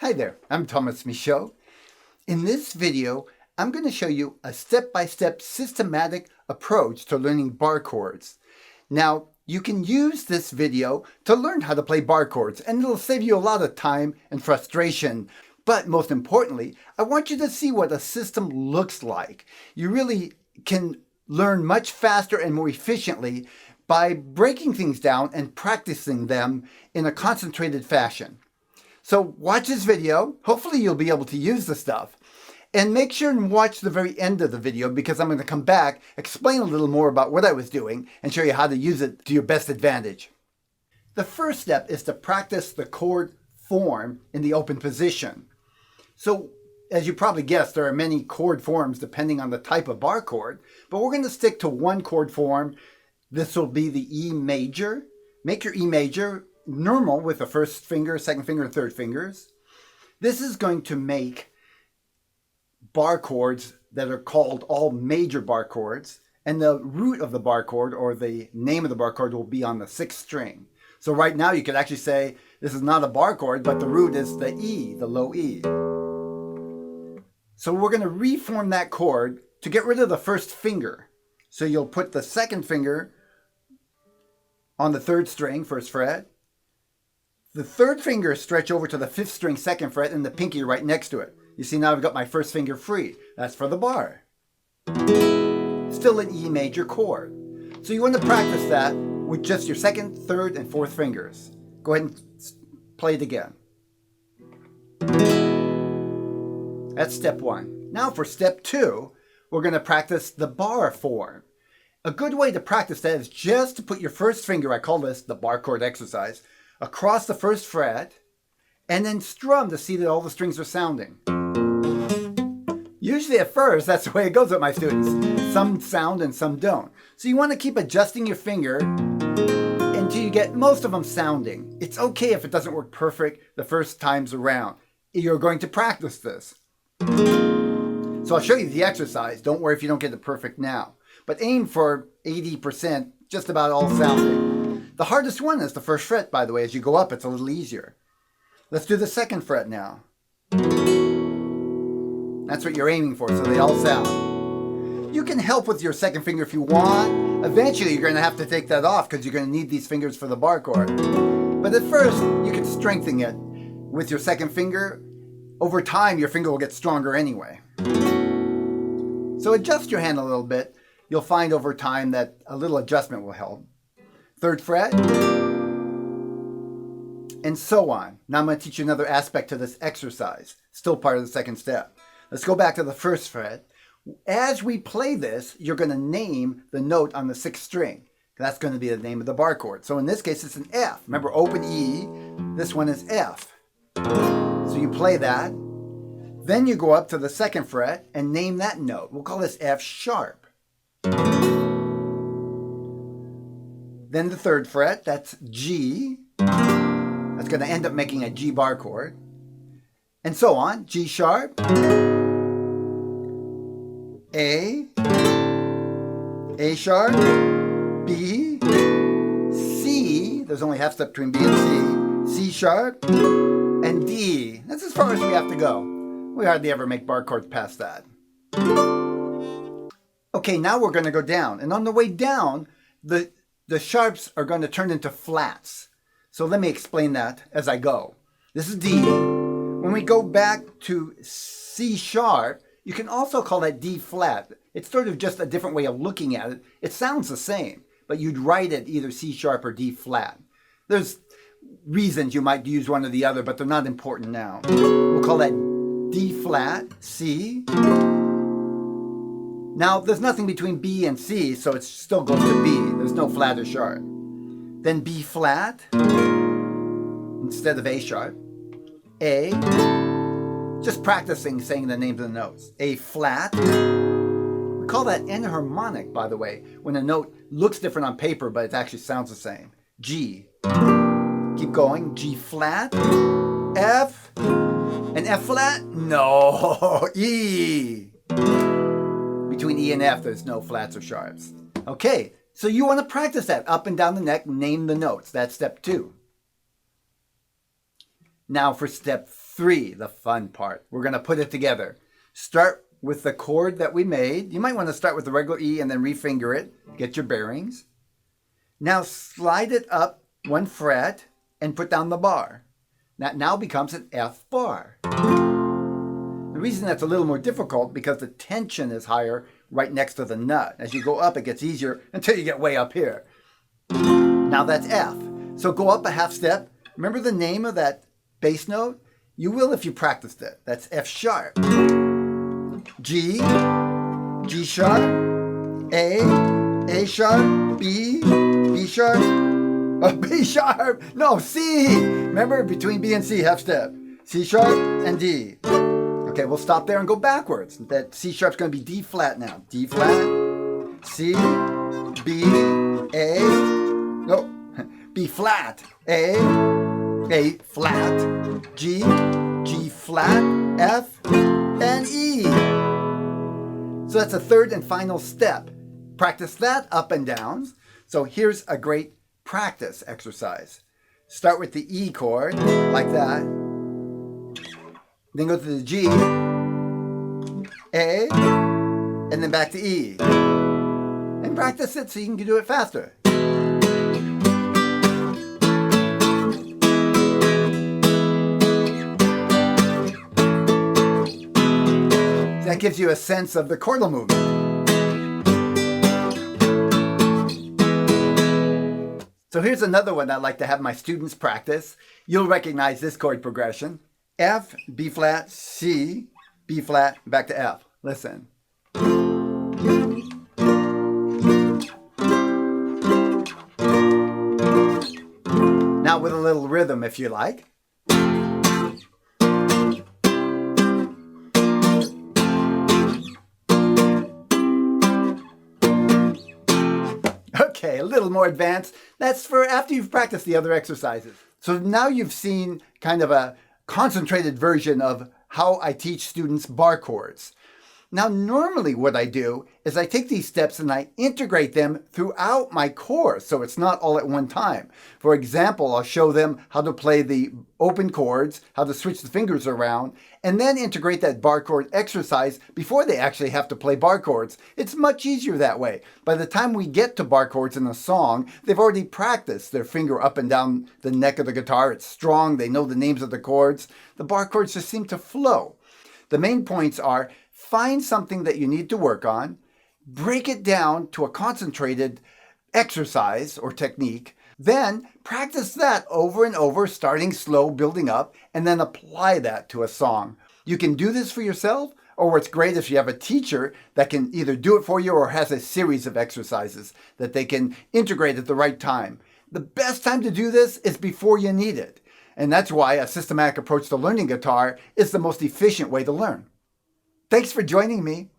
Hi there, I'm Tomas Michaud. In this video, I'm going to show you a step-by-step systematic approach to learning bar chords. Now, you can use this video to learn how to play bar chords, and it'll save you a lot of time and frustration. But most importantly, I want you to see what a system looks like. You really can learn much faster and more efficiently by breaking things down and practicing them in a concentrated fashion. So watch this video. Hopefully you'll be able to use the stuff. And make sure and watch the very end of the video because I'm going to come back, explain a little more about what I was doing, and show you how to use it to your best advantage. The first step is to practice the chord form in the open position. So, as you probably guessed, there are many chord forms depending on the type of bar chord, but we're going to stick to one chord form. This will be the E major. Make your E major normal with the first finger, second finger, and third fingers. This is going to make bar chords that are called all major bar chords, and the root of the bar chord, or the name of the bar chord, will be on the sixth string. So right now you could actually say this is not a bar chord, but the root is the E, the low E. So we're going to reform that chord to get rid of the first finger. So you'll put the second finger on the third string, first fret. The third finger stretch over to the fifth string, second fret, and the pinky right next to it. You see, now I've got my first finger free. That's for the bar. Still an E major chord. So you want to practice that with just your second, third, and fourth fingers. Go ahead and play it again. That's step one. Now for step two, we're going to practice the bar form. A good way to practice that is just to put your first finger, I call this the bar chord exercise, across the first fret, and then strum to see that all the strings are sounding. Usually at first, that's the way it goes with my students. Some sound and some don't. So you want to keep adjusting your finger until you get most of them sounding. It's okay if it doesn't work perfect the first times around. You're going to practice this. So I'll show you the exercise. Don't worry if you don't get it perfect now. But aim for 80%, just about all sounding. The hardest one is the first fret, by the way. As you go up, it's a little easier. Let's do the second fret now. That's what you're aiming for, so they all sound. You can help with your second finger if you want. Eventually, you're going to have to take that off because you're going to need these fingers for the bar chord. But at first, you can strengthen it with your second finger. Over time, your finger will get stronger anyway. So adjust your hand a little bit. You'll find over time that a little adjustment will help. Third fret. And so on. Now I'm going to teach you another aspect to this exercise. Still part of the second step. Let's go back to the first fret. As we play this, you're going to name the note on the sixth string. That's going to be the name of the bar chord. So in this case, it's an F. Remember, open E. This one is F. So you play that. Then you go up to the second fret and name that note. We'll call this F sharp. Then the third fret, that's G. That's going to end up making a G bar chord. And so on. G sharp. A sharp, B, C, there's only half step between B and C, C sharp, and D. That's as far as we have to go. We hardly ever make bar chords past that. Okay, now we're going to go down. And on the way down, the sharps are going to turn into flats. So let me explain that as I go. This is D. When we go back to C sharp, you can also call that D flat. It's sort of just a different way of looking at it. It sounds the same, but you'd write it either C sharp or D flat. There's reasons you might use one or the other, but they're not important now. We'll call that D flat, C. Now, there's nothing between B and C, so it still goes to B. There's no flat or sharp. Then B flat, instead of A sharp. A. Just practicing saying the names of the notes. A flat. We call that enharmonic, by the way, when a note looks different on paper, but it actually sounds the same. G. Keep going. G flat. F. And F flat? No. E. Between E and F, there's no flats or sharps. Okay, so you want to practice that up and down the neck, name the notes. That's step 2. Now for step 3. 3, the fun part. We're going to put it together. Start with the chord that we made. You might want to start with the regular E and then refinger it. Get your bearings. Now slide it up 1 fret and put down the bar. That now becomes an F bar. The reason that's a little more difficult because the tension is higher right next to the nut. As you go up, it gets easier until you get way up here. Now that's F. So go up a half step. Remember the name of that bass note? You will if you practiced it. That's F sharp. G, G sharp, A sharp, B sharp, oh, B sharp, no, C. Remember, between B and C, half step. C sharp and D. Okay, we'll stop there and go backwards. That C sharp's going to be D flat now. D flat, C, B, A, no, B flat, A flat, G, G flat, F, and E. So that's the third and final step. Practice that up and down. So here's a great practice exercise. Start with the E chord, like that. Then go to the G, A, and then back to E. And practice it so you can do it faster. That gives you a sense of the chordal movement. So here's another one I like to have my students practice. You'll recognize this chord progression. F, B flat, C, B flat, back to F. Listen. Now with a little rhythm if you like. Okay, a little more advanced. That's for after you've practiced the other exercises. So now you've seen kind of a concentrated version of how I teach students bar chords. Now, normally what I do is I take these steps and I integrate them throughout my course, so it's not all at one time. For example, I'll show them how to play the open chords, how to switch the fingers around, and then integrate that bar chord exercise before they actually have to play bar chords. It's much easier that way. By the time we get to bar chords in a song, they've already practiced their finger up and down the neck of the guitar. It's strong. They know the names of the chords. The bar chords just seem to flow. The main points are: find something that you need to work on, break it down to a concentrated exercise or technique, then practice that over and over, starting slow, building up, and then apply that to a song. You can do this for yourself, or what's great if you have a teacher that can either do it for you or has a series of exercises that they can integrate at the right time. The best time to do this is before you need it. And that's why a systematic approach to learning guitar is the most efficient way to learn. Thanks for joining me.